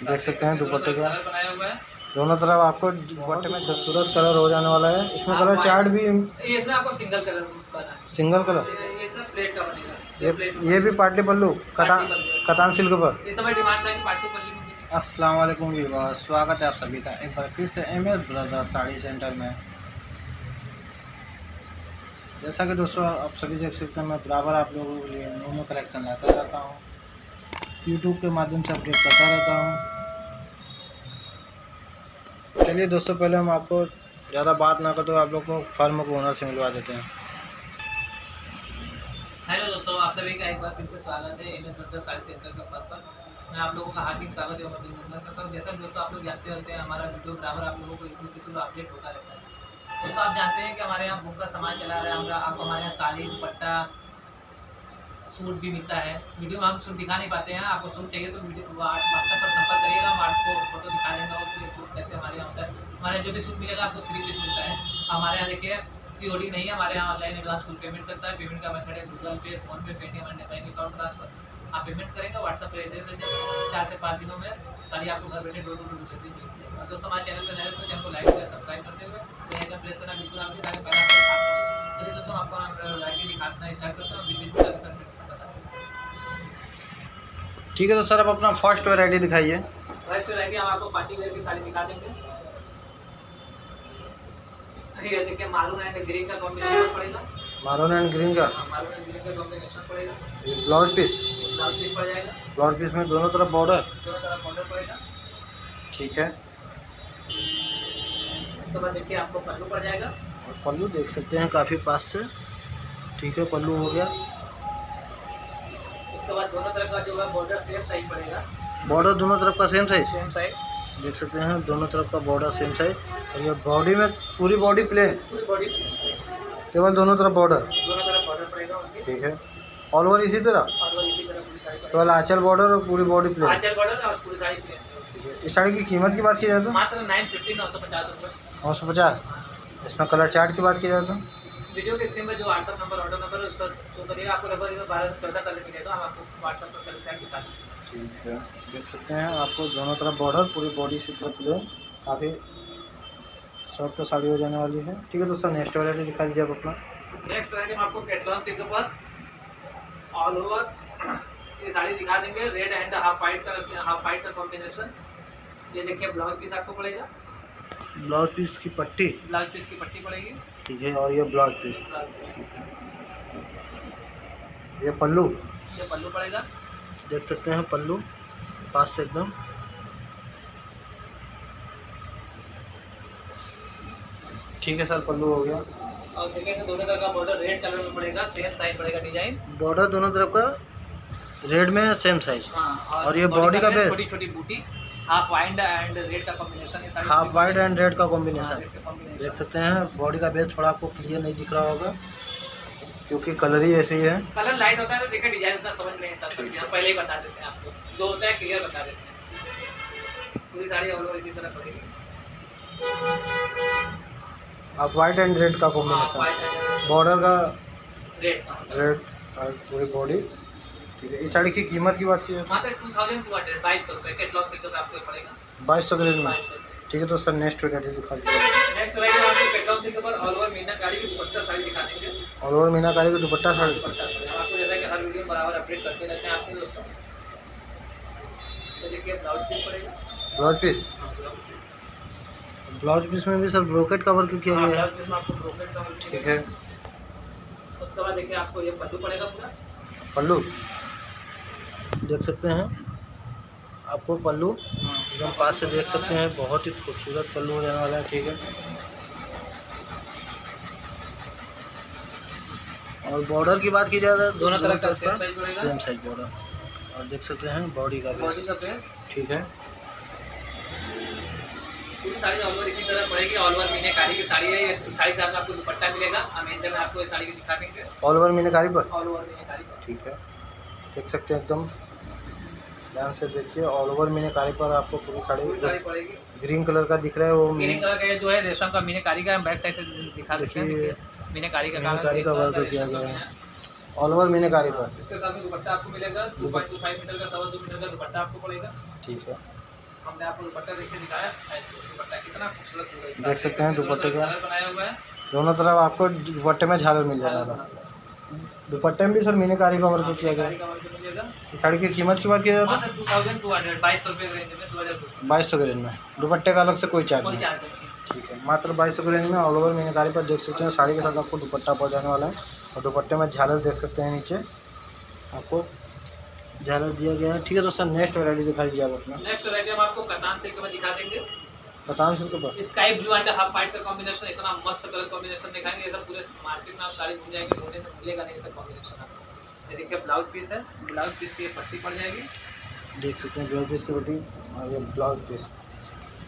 देख सकते हैं दुपट्टे का दोनों तरफ आपको दुपट्टे में खूबसूरत कलर हो जाने वाला है। इसमें कलर चार्ट भी इसमें आपको सिंगल कलर ये सब प्लेट का बनेगा। ये भी पाटली पल्लू कतान सिल्क पर। इस समय डिमांड था कि पाटली पल्ली में। अस्सलाम वालेकुम व्यूअर्स, स्वागत है आप सभी का एक बार फिर से एमएस ब्रदर साड़ी सेंटर में। जैसा कि दोस्तों आप सभी देख सकते हैं, मैं बराबर आप लोगों के लिए न्यू कलेक्शन लाता रहता हूँ, यूट्यूब के माध्यम से अपडेट करता रहता हूँ। चलिए दोस्तों, पहले हम आपको ज़्यादा बात ना करते हुए आप लोग को फार्म को ओनर से मिलवा देते हैं। हेलो दोस्तों, आप सभी का एक बार फिर से स्वागत है एमएस ब्रदर साड़ी सेंटर के पद पर। मैं आप लोगों का हार्दिक स्वागत है करता हूँ। जैसा दोस्तों आप लोग जानते होते हैं, हमारा वीडियो बराबर आप लोगों को यूट्यूब के थ्रू अपडेट होता रहता है। दोस्तों आप जानते हैं कि हमारे यहाँ बुक का सामान चला रहा है। आपको हमारे यहाँ साड़ी, दुपट्टा, सूट भी मिलता है। वीडियो में हम सूट दिखा नहीं पाते हैं। आपको सूट चाहिए तो वीडियो व्हाट्सएप पर संपर्क करिएगा, हम आपको फोटो दिखा देंगे उसके सूट कैसे हमारे यहाँ होता है। हमारे जो भी सूट मिलेगा आपको 3 पीस मिलता है। हमारे यहाँ देखिए सीओडी नहीं है, हमारे यहाँ ऑनलाइन एडवांस फुल पेमेंट करता है। पेमेंट का मेथड है गूगल पे, फोन पे, पेटीएम और बैंक अकाउंट ट्रांसफर। आप पेमेंट करेंगे, व्हाट्सएप पर दे देंगे। 4 से 5 दिनों में साड़ी आपको घर बैठे डोर टू डोर डिलीवरी मिलती है। और दोस्तों हमारे चैनल पर नए तो चैनल को लाइक और सब्सक्राइब करते हुए बेल प्रेस करना बिल्कुल आप दिखा के पहला चलिए दोस्तों आपको वैरायटी दिखाना स्टार्ट करते हैं। ठीक है, तो सर आप अपना फर्स्ट वैरायटी दिखाइए। फर्स्ट वैरायटी हम आपको पार्टी वेयर की साड़ी दिखा देंगे। ये देखिए मारून एंड ग्रीन का कॉम्बिनेशन पड़ेगा। मारून एंड ग्रीन का कॉम्बिनेशन पड़ेगा। ये ब्लाउज पीस पड़ जाएगा। ब्लाउज पीस में दोनों तरफ बॉर्डर पड़ेगा। ठीक है। उसके बाद देखिए आपको पल्लू पड़ जाएगा। और पल्लू देख सकते हैं काफ़ी पास से। ठीक है, पल्लू हो गया। उसके बाद दोनों तरफ का जो है बॉर्डर सेम साइज पड़ेगा। बॉर्डर दोनों तरफ का सेम साइज देख सकते हैं, दोनों तरफ का बॉर्डर सेम साइज। और ये बॉडी में पूरी बॉडी प्लेन, केवल दोनों तरफ बॉर्डर पड़ेगा। ठीक है, ऑल ओवर इसी तरह केवल आंचल बॉर्डर और पूरी बॉडी प्लेन। आंचल बॉर्डर और पूरी साड़ी प्लेन। ठीक है, इस साड़ी की कीमत की बात की जाए तो मात्र 950 950 रुपये। 950। इसमें कलर चार्ट की बात की जाए तो वीडियो के स्क्रीन पर जो व्हाट्सएप नंबर, ऑर्डर नंबर है उस पर जो करिएगा आपको लगभग 12-14 कलर मिलेगा। हम आपको व्हाट्सएप पर कलर चार्ट दिखा देंगे। ठीक है, देख सकते हैं आपको दोनों तरफ बॉर्डर, पूरी बॉडी से तरफ प्लेन, काफ़ी सॉफ्ट साड़ी हो जाने वाली है। ठीक है दोस्तों, नेक्स्ट वैरायटी दिखा दीजिए आप अपना। नेक्स्ट वैरायटी हम आपको कैटलॉग सिल्क पर ऑल ओवर ये साड़ी दिखा देंगे। रेड एंड हाफ वाइट का कॉम्बिनेशन। ये देखिए ब्लाउज पीस आपको पड़ेगा। ब्लाउज पीस की पट्टी पड़ेगी। ठीक है, और ये ब्लाउज पीस, ये पल्लू पड़ेगा। देख सकते हैं पल्लू पास से एकदम। ठीक है सर, पल्लू हो गया। और देखेंगे दोनों तरफ का बॉर्डर रेड कलर में पड़ेगा, सेम साइज पड़ेगा। डिजाइन बॉर्डर दोनों तरफ का रेड में सेम साइज। और ये बॉडी का बेस छोटी छोटी बूटी, हाफ वाइट एंड रेड का combination. Half white and red का कॉम्बिनेशन देख सकते हैं। बॉडी का बेस थोड़ा आपको क्लियर नहीं दिख रहा होगा क्योंकि कलर ही ऐसे ही है। कलर लाइट होता है तो देखिए डिजाइन उतना समझ नहीं आता। हम पहले ही बता देते हैं आपको, जो होता है क्लियर बता देते हैं। पूरी साड़ी ऑल ओवर इसी तरह पड़ेगी। आप वाइट एंड रेड का कॉम्बिनेशन, बॉर्डर का रेड और पूरी बॉडी। ठीक है, इस साड़ी की कीमत की बात की जाए मात्र 2200 रुपये कैटलॉग सिल्क का आपको पड़ेगा। 2200 के रेंज में। ठीक है, तो सर नेक्स्ट वैरायटी दिखा दीजिए। नेक्स्ट वैरायटी आपको कैटलॉग सिल्क पर ऑल ओवर मीनाकारी की दुपट्टा साड़ी दिखा देंगे। ऑल ओवर मीनाकारी की दुपट्टा साड़ी। आपको जैसा कि हर वीडियो बराबर अपडेट करते रहते हैं आपके दोस्तों। तो देखिए ब्लाउज पीस पड़ेगा। ब्लाउज पीस में भी सर ब्रोकेट का वर्क किया गया है। आपको ब्रोकेट का वर्क। ठीक है, उसके बाद देखिए आपको ये पल्लू पड़ेगा। पूरा पल्लू देख सकते हैं, आपको पल्लू एकदम पास से देख सकते हैं, बहुत ही खूबसूरत पल्लू हो जाने वाला है। ठीक है, और बॉर्डर की बात की जाए तो दोनों तरफ का सेम साइज बॉर्डर। और देख सकते हैं बॉडी का बेस। ठीक है, पूरी साड़ी ऑल ओवर इसी तरह पड़ेगी। ऑल ओवर मीनाकारी की साड़ी है। ये साड़ी साथ में आपको दुपट्टा मिलेगा। हम एंड में आपको ये साड़ी की दिखा देंगे। ऑल ओवर मीनाकारी पर। ऑल ओवर मीनाकारी पर। ठीक है, देख सकते हैं एकदम ध्यान से देखिए, ऑल ओवर मीनाकारी पर आपको पूरी साड़ी पड़ेगी। ग्रीन कलर का दिख रहा है। वो ग्रीन कलर का जो है रेशम का मीनाकारी का बैक साइड से दिखा देते हैं। मीनाकारी का वर्क किया गया है। ऑल ओवर मीनाकारी पर। इसके साथ में दुपट्टा आपको मिलेगा 2.25 मीटर का, 2.25 मीटर का दुपट्टा आपको पड़ेगा। ठीक है, हमने आपको दुपट्टा देख के दिखाया, ऐसे दुपट्टा कितना खूबसूरत होगा इसका। देख सकते हैं दुपट्टे का कलर बनाया हुआ है, दोनों तरफ आपको दुपट्टे में झालर मिल झालर जाएगा। बना हुआ है। दुपट्टे में भी सर मीनाकारी का वर्क किया गया। मीनाकारी का वर्क मिलेगा। इस साड़ी की कीमत की बात की जाए तो मात्र 2200 2200 रुपये रेंज में, 2200 2200 के रेंज में। दुपट्टे का अलग से कोई चार्ज कोई नहीं। चार्ज नहीं। ठीक है, मात्र 2200 के रेंज में ऑल ओवर मीनाकारी पर देख सकते हैं। साड़ी के साथ आपको दुपट्टा पड़ जाने वाला है और दुपट्टे में झालर देख सकते हैं, नीचे आपको झालर दिया गया है। ठीक है, तो सर नेक्स्ट वैरायटी दिखा दीजिए आप अपना। नेक्स्ट वैरायटी हम आपको कतान सिल्क में दिखा देंगे। कतान सिल्क पर sky blue and half white का कॉम्बिनेशन, इतना मस्त कलर कॉम्बिनेशन दिखाएंगे, ऐसा पूरे मार्केट में आप साड़ी घूम जाएंगे, ढूंढने से मिलेगा नहीं ऐसा कॉम्बिनेशन आपको। ये देखिए ब्लाउज पीस है, ब्लाउज पीस की पट्टी पड़ जाएगी, देख सकते हैं ब्लाउज पीस की पट्टी और ये ब्लाउज पीस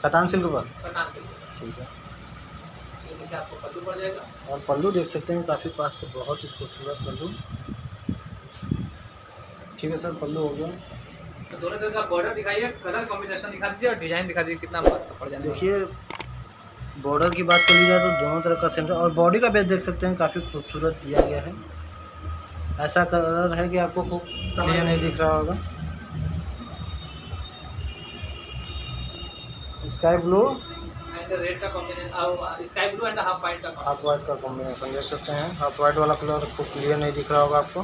कतान सिल्क पर। कतान सिल्क। ठीक है, ये देखिए आपको पल्लू पड़ जाएगा, और पल्लू देख सकते हैं काफ़ी पास से, बहुत ही खूबसूरत पल्लू। ठीक है सर, पल्लू हो गया। तो दोनों तरह का बॉर्डर दिखाइए, कलर कॉम्बिनेशन दिखा दीजिए और डिजाइन दिखा दीजिए, कितना मस्त पड़ जाएगा। देखिए बॉर्डर की बात कर ली जाए तो दोनों तरह का सेम है, और बॉडी का बेस देख सकते हैं काफ़ी खूबसूरत दिया गया है। ऐसा कलर है कि आपको खूब क्लियर नहीं दिख रहा होगा। स्काई ब्लू एंड रेड का combination, sky blue and half white का हाफ वाइट का कॉम्बिनेशन देख सकते हैं। हाफ वाइट वाला कलर खूब क्लियर नहीं दिख रहा होगा आपको,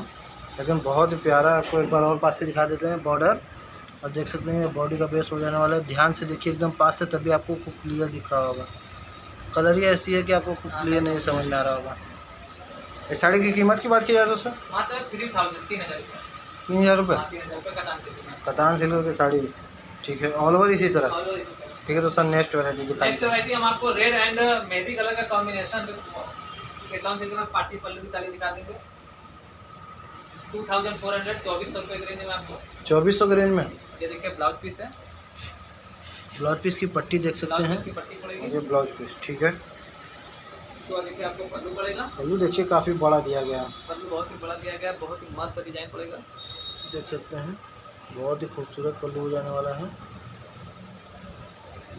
लेकिन बहुत ही प्यारा। आपको एक बार और पास से दिखा देते हैं बॉर्डर, और देख सकते हैं बॉडी का बेस हो जाने वाला है। ध्यान से देखिए एकदम पास से, तभी आपको खूब क्लियर दिख रहा होगा। कलर ही ऐसी है कि आपको खूब क्लियर नहीं समझ में आ रहा होगा। इस साड़ी की कीमत की बात की जाए तो सर मात्र 3000 3000 रुपये। 3000 रुपये 3000 रुपये कतान सिल्क में। कतान सिल्क की साड़ी। ठीक है, ऑल ओवर इसी तरह। और इसी तरह ठीक है, तो सर नेक्स्ट वैरायटी नेक्स्ट दिखाइए। वैरायटी हम आपको रेड एंड मेहंदी कलर का कॉम्बिनेशन केटलॉन सिल्क में पार्टी पल्लू की साड़ी दिखा देंगे। 2400 2400 रुपये के रेंज में आपको। 2400 के रेंज में। ये देखिए ब्लाउज पीस है, ब्लाउज पीस की पट्टी देख सकते ब्लाउज हैं, पीस की पट्टी पड़ेगी। ये ब्लाउज पीस। ठीक है, तो देखिए आपको पल्लू पड़ेगा, पल्लू देखिए काफ़ी बड़ा दिया गया है, पल्लू बहुत ही बड़ा दिया गया है, बहुत ही मस्त डिजाइन पड़ेगा। देख सकते हैं बहुत ही खूबसूरत पल्लू हो जाने वाला है।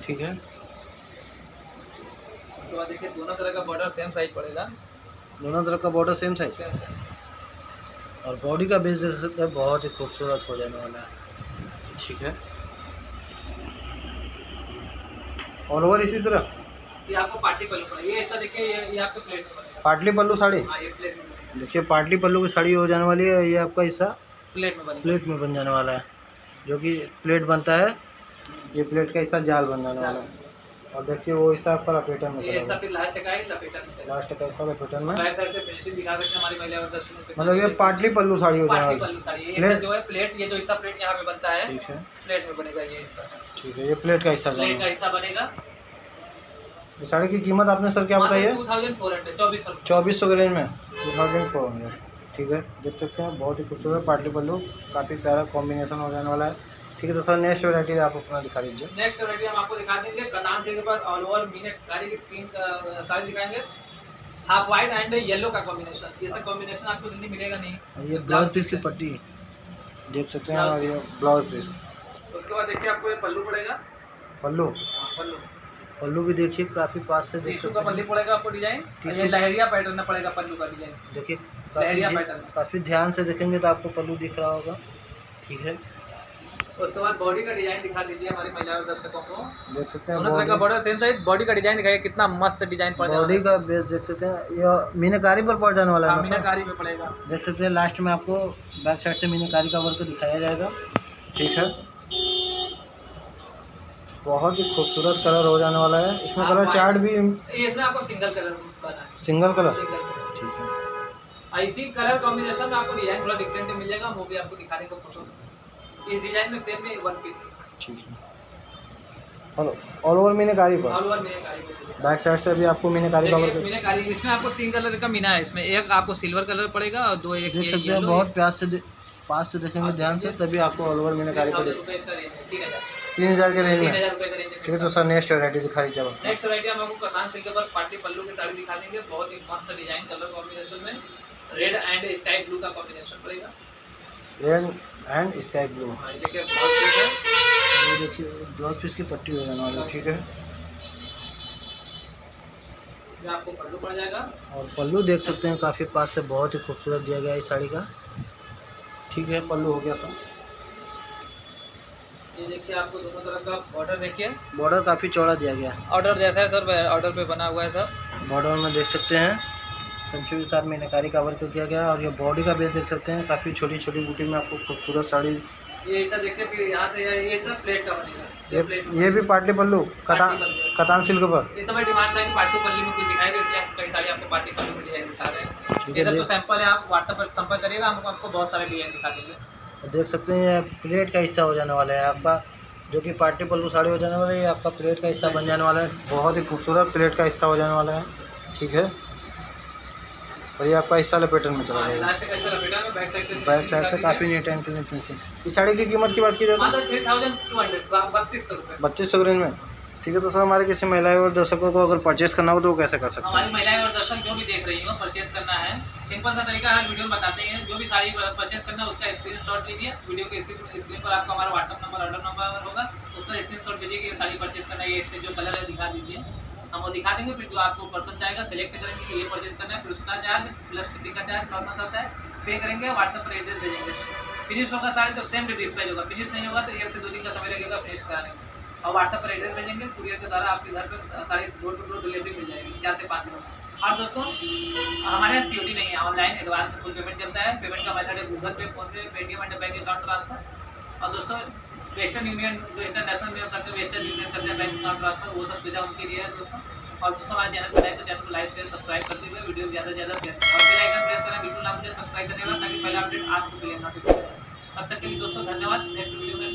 ठीक है, उसके बाद देखिए दोनों तरह का बॉर्डर सेम साइज पड़ेगा, दोनों तरफ का border same size, same size. और बॉडी का बेस देख सकते हैं बहुत ही खूबसूरत हो जाने वाला है। ठीक है, ऑल ओवर इसी तरह। ये आपको पार्टी पल्लू पड़ेगा, ये ऐसा देखिए, ये आपको प्लेट में बनेगा। पाटली पल्लू साड़ी, हाँ, ये प्लेट में बनेगा, देखिए पाटली पल्लू की साड़ी हो जाने वाली है। ये आपका हिस्सा प्लेट में बनेगा। प्लेट में बन जाने वाला है, जो कि प्लेट बनता है, ये प्लेट का हिस्सा जाल बन जाने वाला है। और देखिए वो हिस्सा आपका लपेटन में ये ऐसा चलेगा, फिर लास्ट का है लपेटा में चलेगा। लास्ट का हिस्सा लपेटन में। बैक साइड से फिनिशिंग दिखा सकते हैं हमारी महिला दर्शकों को। मतलब ये पाटली पल्लू साड़ी हो जाने पार्टी वाली पल्लू साड़ी, ये प्लेट- हिस्सा जो है प्लेट, ये जो हिस्सा प्लेट यहाँ पे बनता है, ठीक है, प्लेट में बनेगा ये हिस्सा, ठीक है, ये प्लेट का हिस्सा प्लेट का जाएगा। हिस्सा बनेगा। ये साड़ी की कीमत आपने सर क्या बताई है? 2400 2400 2400 के रेंज में, 2400। ठीक है, देख सकते हैं बहुत ही खूबसूरत पाटली पल्लू, काफ़ी प्यारा कॉम्बिनेशन हो जाने वाला है। ठीक है, तो सर नेक्स्ट वैरायटी आप अपना दिखा दीजिए। नेक्स्ट वैरायटी हम आपको दिखा देंगे कतान सिल्क पर ऑल ओवर मीनाकारी की 3 साड़ी दिखाएंगे। हाफ व्हाइट एंड येलो का कॉम्बिनेशन, ये सब कॉम्बिनेशन आपको जल्दी मिलेगा नहीं। और ये ब्लाउज पीस की पट्टी देख सकते हैं, और ये ब्लाउज पीस। उसके बाद देखिए आपको ये पल्लू पड़ेगा, पल्लू, पल्लू पल्लू भी देखिए काफ़ी पास से देख टिश्यू सकते का हैं। पल्ली पड़ेगा आपको डिजाइन, और ये लहरिया पैटर्न में पड़ेगा पल्लू का डिजाइन, देखिए लहरिया पैटर्न। काफ़ी ध्यान से देखेंगे तो आपको पल्लू दिख रहा होगा। ठीक है, उसके बाद बॉडी का डिजाइन दिखा दीजिए हमारी महिला दर्शकों को। देख सकते हैं दोनों तरह का बॉर्डर सेम साइज, बॉडी का डिजाइन दिखाइए, कितना मस्त डिजाइन पड़ बॉडी जाएगा। का बेस देख सकते हैं, ये मीनाकारी पर पड़ जाने वाला है ना सर? मीनाकारी पे पड़ेगा। देख सकते हैं लास्ट में आपको बैक साइड से मीनाकारी का वर्क दिखाया जाएगा। ठीक है, बहुत ही खूबसूरत कलर हो जाने वाला है। इसमें कलर चार्ट भी ये इसमें आपको सिंगल कलर बना है, सिंगल कलर। Single colour. ठीक है, इसी कलर कॉम्बिनेशन में आपको डिजाइन थोड़ा डिफरेंट मिल जाएगा, वो भी आपको दिखाने को फोटो। इस डिजाइन में सेम में वन पीस ठीक है, और ऑल ओवर मीनाकारी पर ऑल ओवर मीनाकारी पे। बैक साइड से भी आपको मीनाकारी का देखिए वर्क मीनाकारी, इसमें आपको 3 कलर का मीना है, इसमें एक आपको सिल्वर कलर पड़ेगा और 2 एक देख ये सकते हैं। येलो। बहुत पास से देखेंगे ध्यान से, तभी आपको ऑल ओवर मीनाकारी का 3000 रुपये इसका रेंज है, 3000 3000 के रेंज में। 3000 रुपये का रेंज ठीक है, तो सर नेक्स्ट वैरायटी दिखा दीजिए आप। नेक्स्ट वैरायटी हम आपको कतान सिल्क पर पार्टी पल्लू की साड़ी दिखा देंगे। बहुत ही मस्त डिजाइन कलर कॉम्बिनेशन में रेड एंड स्काई ब्लू का कॉम्बिनेशन पड़ेगा। Red and sky blue. हाँ, ये देखिए ब्लाउज पीस है, ये देखिए ब्लाउज पीस की पट्टी हो जाने वाली है। ठीक है, ये आपको पल्लू पड़ जाएगा। और पल्लू देख सकते हैं काफ़ी पास से बहुत ही खूबसूरत दिया गया है इस साड़ी का। ठीक है, पल्लू हो गया सर। ये देखिए आपको दोनों तरफ का बॉर्डर देखिए, बॉर्डर काफ़ी चौड़ा दिया गया है। ऑर्डर जैसा है सर, ऑर्डर पे बना हुआ है सर। बॉर्डर में देख सकते हैं पंचों के साथ मीनाकारी का वर्क किया गया है। और ये बॉडी का बेस देख सकते हैं, काफ़ी छोटी छोटी बूटी में आपको खूबसूरत साड़ी। ये ऐसा देखिए, फिर यहाँ से ये सब प्लेट का बनेगा। ये भी पार्टी पल्लू कतान सिल्क पर। इस समय डिमांड था कि पार्टी पल्ली में कुछ दिखाई देती है, कई सारी आपको पार्टी पल्ली में डिजाइन दिखा रहे हैं। ये सब तो सैंपल है, आप व्हाट्सएप पर संपर्क करिएगा, हम आपको बहुत सारे डिजाइन दिखा देंगे। देख सकते हैं ये प्लेट का हिस्सा हो जाने वाला है आपका, जो कि पार्टी पल्लू साड़ी हो जाने वाला है। ये आपका प्लेट का हिस्सा बन जाने वाला है, बहुत ही खूबसूरत प्लेट का हिस्सा हो जाने वाला है। ठीक है, और ये आपका हिस्सा लपेटन में चला जाएगा। बैक साइड से काफ़ी नीट एंड क्लीन फिनिशिंग। इस साड़ी की कीमत की बात की जाए तो 3200 रेंज में। ठीक है, तो सर हमारे किसी महिलाएं और दर्शकों को अगर परचेस करना हो तो वो कैसे कर सकते हैं? हमारी महिलाएं और दर्शक जो भी देख रही हो, परचेस करना है, सिंपल सा तरीका हर वीडियो में बताते हैं। जो भी साड़ी परचेस करना है उसका स्क्रीनशॉट लीजिए, वीडियो के स्क्रीन पर आपका हमारा व्हाट्सएप नंबर, ऑर्डर नंबर होगा, उस पर स्क्रीनशॉट भेजिए कि ये साड़ी परचेस करना है, ये इसमें जो कलर है दिखा दीजिए, हम वो दिखा देंगे। फिर जो आपको पसंद आएगा सेलेक्ट करेंगे कि ये परचेस करना है, फिर उसका चार्ज प्लस शिपिंग का चार्ज नॉर्मल सा होता है, पे करेंगे, व्हाट्सएप पर एड्रेस भेजेंगे। फिनिश होगा साड़ी तो सेम डे डिस्पैच होगा, फिनिश नहीं होगा तो 1 से 2 दिन का समय लगेगा फिनिश कराने में। और व्हाट्सएप पर एड्रेस भेजेंगे, कुरियर के द्वारा आपके घर पर sari door to door delivery मिल जाएगी 4 से 5 दिनों में। और दोस्तों हमारे यहाँ COD नहीं है, ऑनलाइन एडवांस फुल पेमेंट चलता है। पेमेंट का मेथड है गूगल पे, फोन पे, Paytm and bank account transfer. और दोस्तों वेस्टर्न यूनियन जो इंटरनेशनल में करते हैं, वेस्टर्न यूनियन करते हैं बैंक अकाउंट ट्रांसफर, वो सब सुविधा उनके लिए है दोस्तों। और दोस्तों हमारे चैनल पर आए तो चैनल को लाइक शेयर सब्सक्राइब करते हुए वीडियो ज़्यादा से ज़्यादा शेयर और बेल आइकन प्रेस करें, बिल्कुल आप मुझे सब्सक्राइब करिएगा ताकि पहला अपडेट आपको मिले नोटिफिकेशन। तब तक के लिए दोस्तों धन्यवाद। नेक्स्ट वीडियो में